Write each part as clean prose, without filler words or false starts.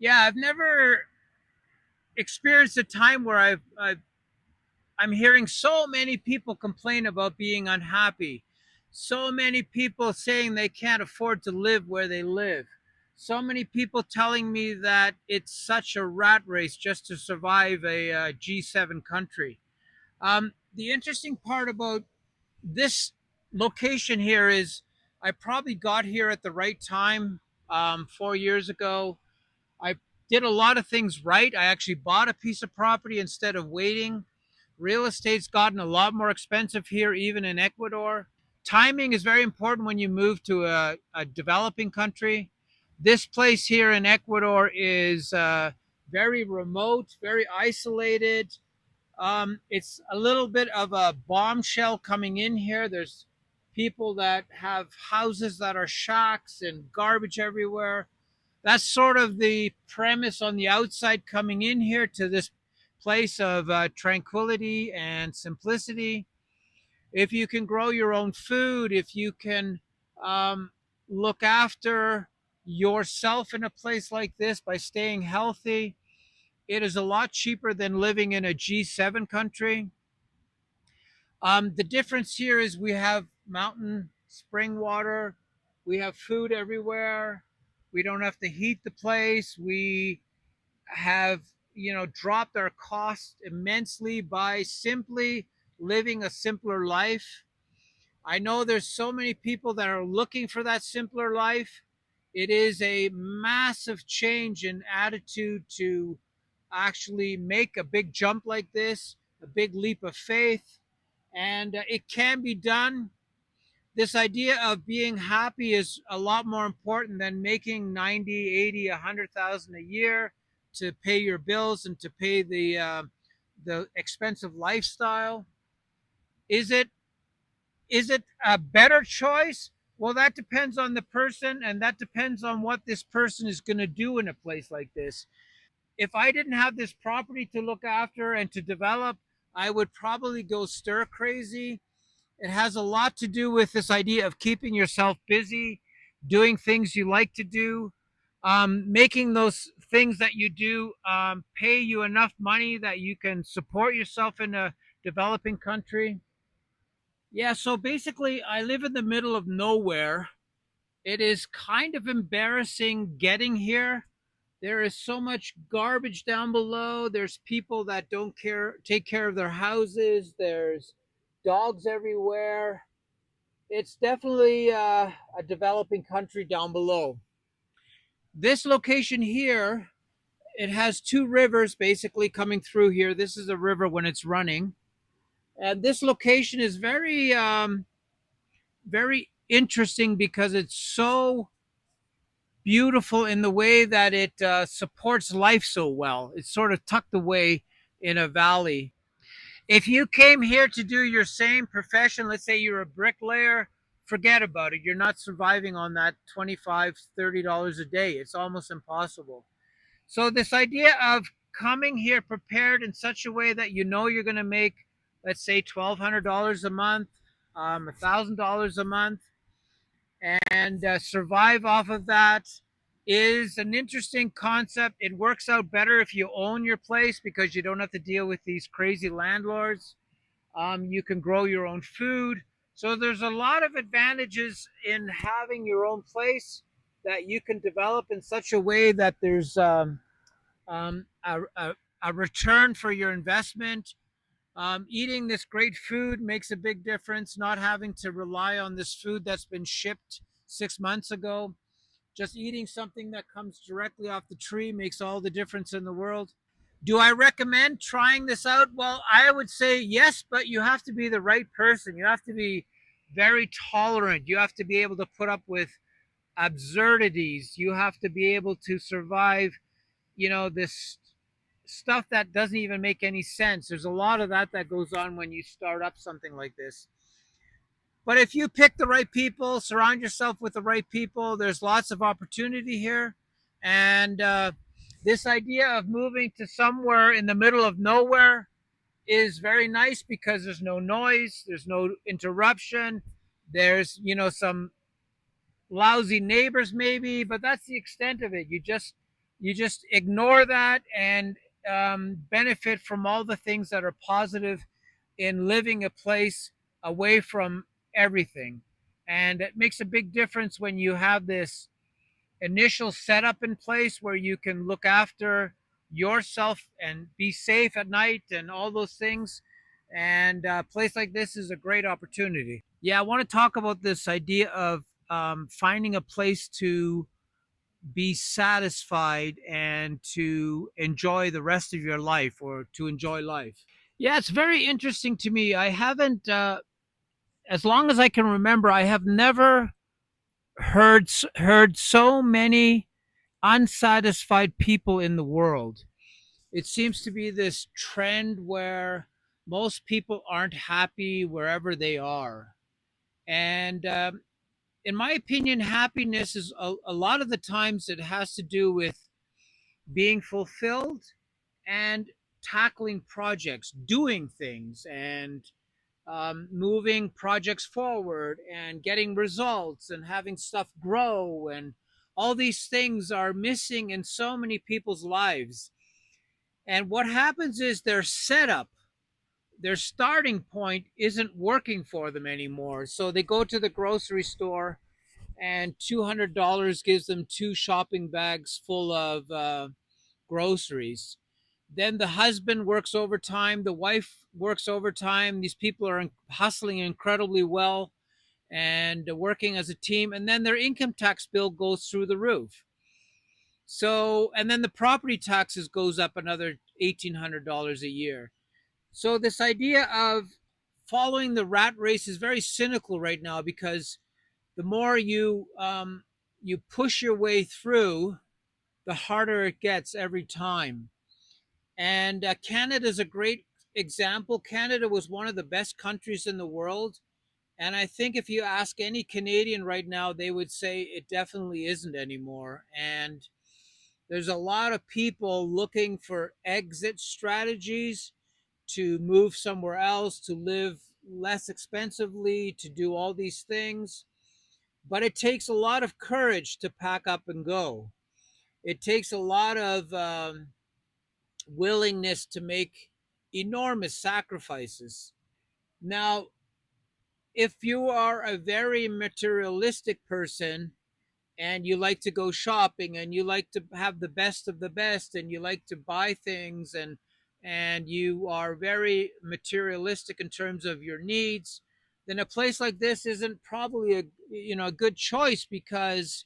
Yeah, I've never experienced a time where I'm hearing so many people complain about being unhappy. So many people saying they can't afford to live where they live. So many people telling me that it's such a rat race just to survive a G7 country. The interesting part about this location here is I probably got here at the right time 4 years ago. I did a lot of things right. I actually bought a piece of property instead of waiting. Real estate's gotten a lot more expensive here, even in Ecuador. Timing is very important when you move to a developing country. This place here in Ecuador is very remote, very isolated. It's a little bit of a bombshell coming in here. There's people that have houses that are shacks and garbage everywhere. That's sort of the premise on the outside coming in here to this place of tranquility and simplicity. If you can grow your own food, if you can um, look after yourself in a place like this by staying healthy, it is a lot cheaper than living in a G7 country. The difference here is we have mountain spring water, we have food everywhere, we don't have to heat the place, we have dropped our costs immensely by simply living a simpler life. I know there's so many people that are looking for that simpler life. It is a massive change in attitude to actually make a big jump like this, a big leap of faith, and it can be done. This idea of being happy is a lot more important than making 90, 80, 100,000 a year to pay your bills and to pay the expensive lifestyle. Is it is it a better choice? Well, that depends on the person, and that depends on what this person is going to do in a place like this. If I didn't have this property to look after and to develop, I would probably go stir crazy. It has a lot to do with this idea of keeping yourself busy, doing things you like to do, making those things that you do pay you enough money that you can support yourself in a developing country. Yeah, so basically, I live in the middle of nowhere. It is kind of embarrassing getting here. There is so much garbage down below. There's people that don't take care of their houses. There's dogs everywhere. It's definitely a developing country down below. This location here, it has two rivers basically coming through here. This is a river when it's running, and this location is very interesting because it's so beautiful in the way that it supports life so well. It's sort of tucked away in a valley. If you came here to do your same profession, let's say you're a bricklayer, forget about it. You're not surviving on that 25, $30 a day. It's almost impossible. So this idea of coming here prepared in such a way that you know you're going to make, let's say, $1,200 a month, $1,000 a month, and survive off of that is an interesting concept. It works out better if you own your place because you don't have to deal with these crazy landlords. You can grow your own food. So there's a lot of advantages in having your own place that you can develop in such a way that there's um, a, a, a return for your investment. Eating this great food makes a big difference, not having to rely on this food that's been shipped 6 months ago. Just eating something that comes directly off the tree makes all the difference in the world. Do I recommend trying this out? Well, I would say yes, but you have to be the right person. You have to be very tolerant. You have to be able to put up with absurdities. You have to be able to survive, this stuff that doesn't even make any sense. There's a lot of that goes on when you start up something like this. But if you pick the right people, surround yourself with the right people, there's lots of opportunity here. And this idea of moving to somewhere in the middle of nowhere is very nice because there's no noise, there's no interruption, there's, some lousy neighbors maybe, but that's the extent of it. You just you just ignore that and benefit from all the things that are positive in living a place away from everything. And it makes a big difference when you have this initial setup in place where you can look after yourself and be safe at night and all those things. And a place like this is a great opportunity. Yeah, I want to talk about this idea of finding a place to be satisfied and to enjoy the rest of your life, or to enjoy life. Yeah, it's very interesting to me. I haven't, as long as I can remember, I have never heard so many unsatisfied people in the world. It seems to be this trend where most people aren't happy wherever they are. And in my opinion, happiness is a lot of the times it has to do with being fulfilled and tackling projects, doing things, and moving projects forward and getting results and having stuff grow. And all these things are missing in so many people's lives. And what happens is their setup, their starting point isn't working for them anymore. So they go to the grocery store and $200 gives them two shopping bags full of groceries. Then the husband works overtime, the wife works overtime. These people are hustling incredibly well and working as a team. And then their income tax bill goes through the roof. So, and then the property taxes goes up another $1,800 a year. So this idea of following the rat race is very cynical right now, because the more you push your way through, the harder it gets every time. And Canada is a great example. Canada was one of the best countries in the world. And I think if you ask any Canadian right now, they would say it definitely isn't anymore. And there's a lot of people looking for exit strategies to move somewhere else, to live less expensively, to do all these things. But it takes a lot of courage to pack up and go. It takes a lot of willingness to make enormous sacrifices. Now, if you are a very materialistic person and you like to go shopping and you like to have the best of the best and you like to buy things, and you are very materialistic in terms of your needs, then a place like this isn't probably a good choice, because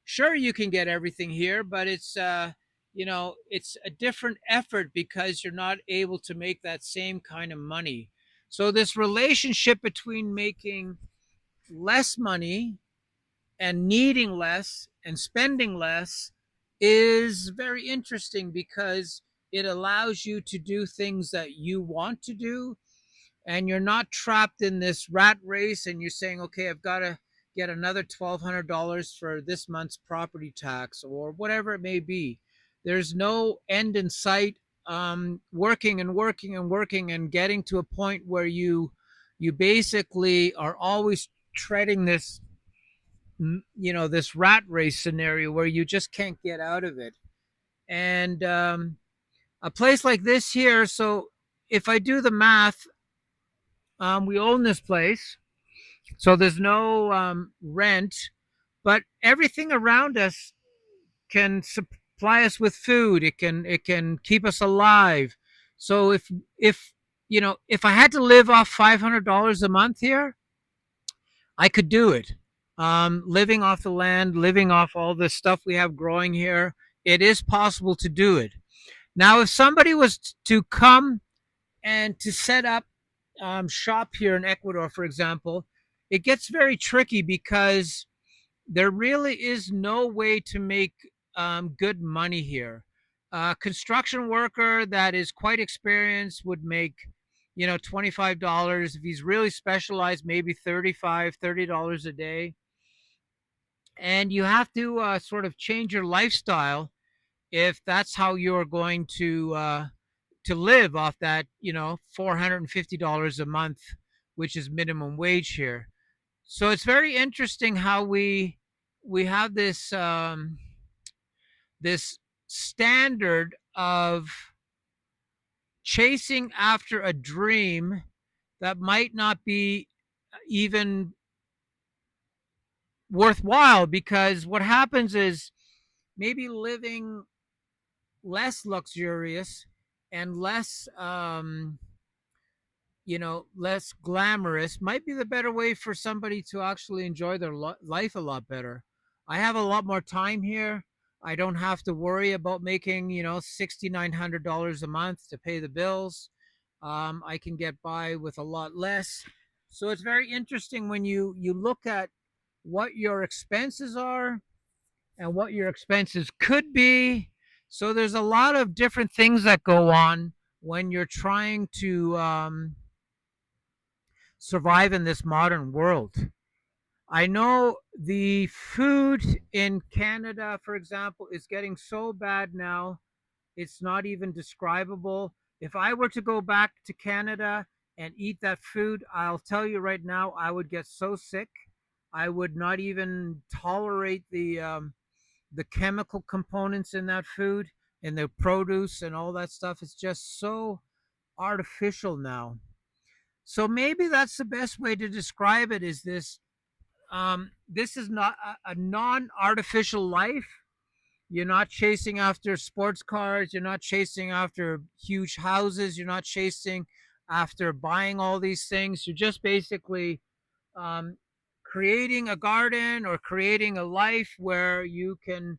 sure, you can get everything here, but it's a different effort because you're not able to make that same kind of money. So this relationship between making less money and needing less and spending less is very interesting, because it allows you to do things that you want to do, and you're not trapped in this rat race and you're saying, okay, I've got to get another $1,200 for this month's property tax or whatever it may be. There's no end in sight. Working and working and working and getting to a point where you basically are always treading this rat race scenario where you just can't get out of it. And a place like this here, so if I do the math, we own this place, so there's no rent, but everything around us can supply us with food. It can keep us alive. So if I had to live off $500 a month here, I could do it. Living off the land, living off all the stuff we have growing here, it is possible to do it. Now, if somebody was to come and to set up shop here in Ecuador, for example, it gets very tricky, because there really is no way to make good money here. A construction worker that is quite experienced would make, $25. If he's really specialized, maybe $30 a day. And you have to sort of change your lifestyle if that's how you're going to live off that, $450 a month, which is minimum wage here. So it's very interesting how we have this standard of chasing after a dream that might not be even worthwhile, because what happens is maybe living less luxurious and less less glamorous might be the better way for somebody to actually enjoy their life a lot better. I have a lot more time here. I don't have to worry about making, $6,900 a month to pay the bills. I can get by with a lot less. So it's very interesting when you look at what your expenses are and what your expenses could be. So there's a lot of different things that go on when you're trying to survive in this modern world. I know the food in Canada, for example, is getting so bad now, it's not even describable. If I were to go back to Canada and eat that food, I'll tell you right now, I would get so sick. I would not even tolerate the chemical components in that food and the produce and all that stuff. It's just so artificial now. So maybe that's the best way to describe it. Is this is not a non-artificial life. You're not chasing after sports cars. You're not chasing after huge houses. You're not chasing after buying all these things. You're just basically um, creating a garden or creating a life where you can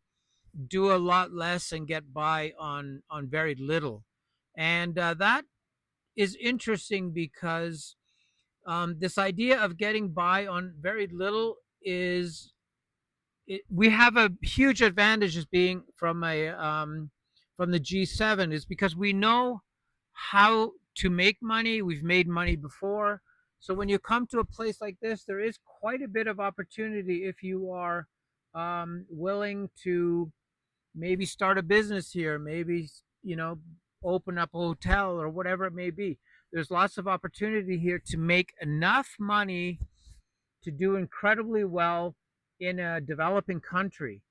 do a lot less and get by on very little. And that is interesting because this idea of getting by on very little is we have a huge advantage as being from the G7, is because we know how to make money. We've made money before. So when you come to a place like this, there is quite a bit of opportunity if you are willing to maybe start a business here, maybe, open up a hotel or whatever it may be. There's lots of opportunity here to make enough money to do incredibly well in a developing country.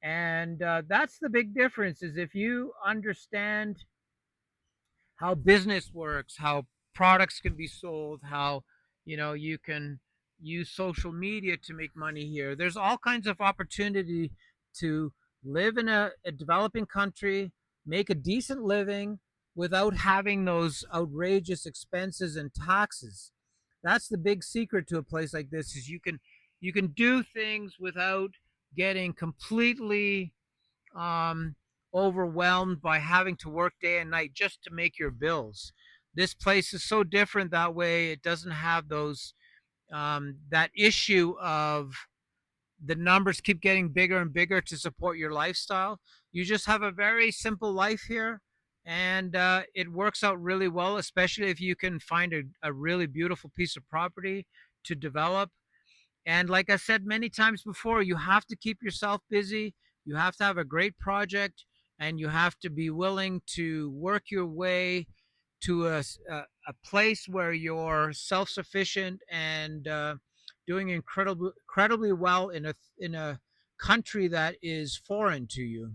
And that's the big difference, is if you understand how business works, how products can be sold, how you can use social media to make money here. There's all kinds of opportunity to live in a developing country, make a decent living without having those outrageous expenses and taxes. That's the big secret to a place like this, is you can do things without getting completely um, overwhelmed by having to work day and night just to make your bills. This place is so different that way. It doesn't have those that issue of the numbers keep getting bigger and bigger to support your lifestyle. You just have a very simple life here, and it works out really well, especially if you can find a really beautiful piece of property to develop. And like I said many times before, you have to keep yourself busy. You have to have a great project, and you have to be willing to work your way to a place where you're self sufficient and doing incredibly well in a country that is foreign to you.